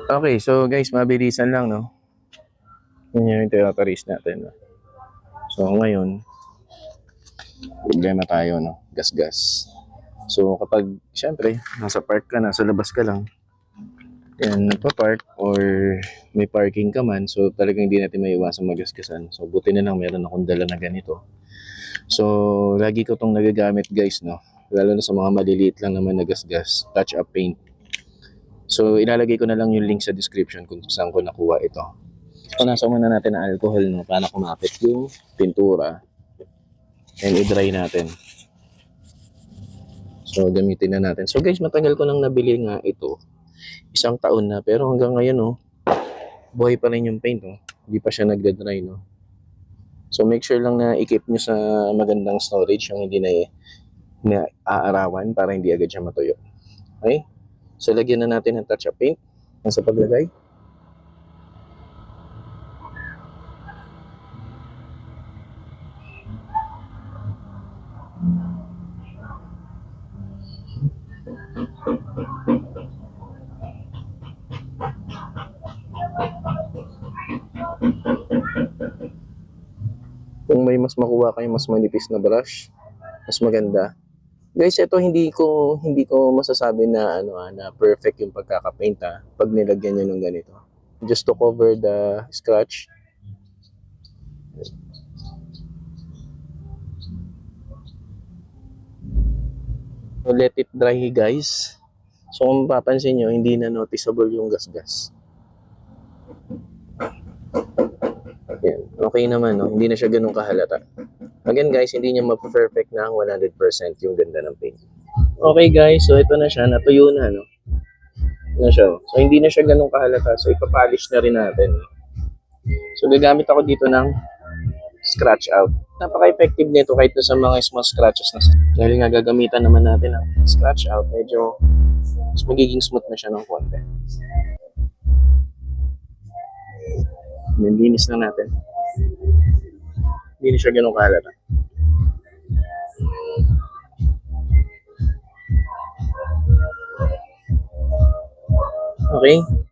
Okay, so guys, mabilisan lang, no? Yun yung tinatarace natin. No? So ngayon, problema tayo, no? Gas-gas. So kapag, syempre, nasa park ka, nasa labas ka lang, yan, nagpa-park or may parking ka man, so talagang hindi natin maiwasan magasgasan. So buti na lang meron akong dala na ganito. So lagi ko tong nagagamit guys, no? Lalo na sa mga maliliit lang naman na gas-gas, touch-up paint. So ilalagay ko na lang yung link sa description kung saan ko nakuha ito. Punasan muna natin ng alcohol, no, para kumapit yung pintura and i-dry natin. So gamitin na natin. So guys, matagal ko nang nabili nga ito. Isang taon na, pero hanggang ngayon, no, buhay pa rin yung paint, no. Hindi pa siya nagda-dry, no. So make sure lang na i-keep nyo sa magandang storage, yung hindi na aarawan para hindi agad siya matuyo. Okay? So lagyan na natin ng touch-up paint sa paglagay. Kung may mas makuha kayo mas manipis na brush, mas maganda. Guys, ito hindi ko masasabi na na perfect yung pagkaka-paint pag nilagyan niyo ng ganito. Just to cover the scratch. So let it dry guys. So kung mapapansin nyo, hindi na noticeable yung gas-gas. Yan. Okay naman, no? Hindi na siya ganun kahalata. Again guys, hindi niya ma-perfect na 100% yung ganda ng paint. Okay guys, so ito na siya, natuyo na, no? Na siya. So hindi na siya ganun kahalata, so ipapolish na rin natin. So gagamit ako dito ng scratch out. Napaka-effective nito kahit sa mga small scratches na. Dahil nga gagamitan naman natin ang scratch out, medyo mas magiging smooth na siya ng konti. Nilinis na natin. Hindi na siya ganun kahalata. Okay?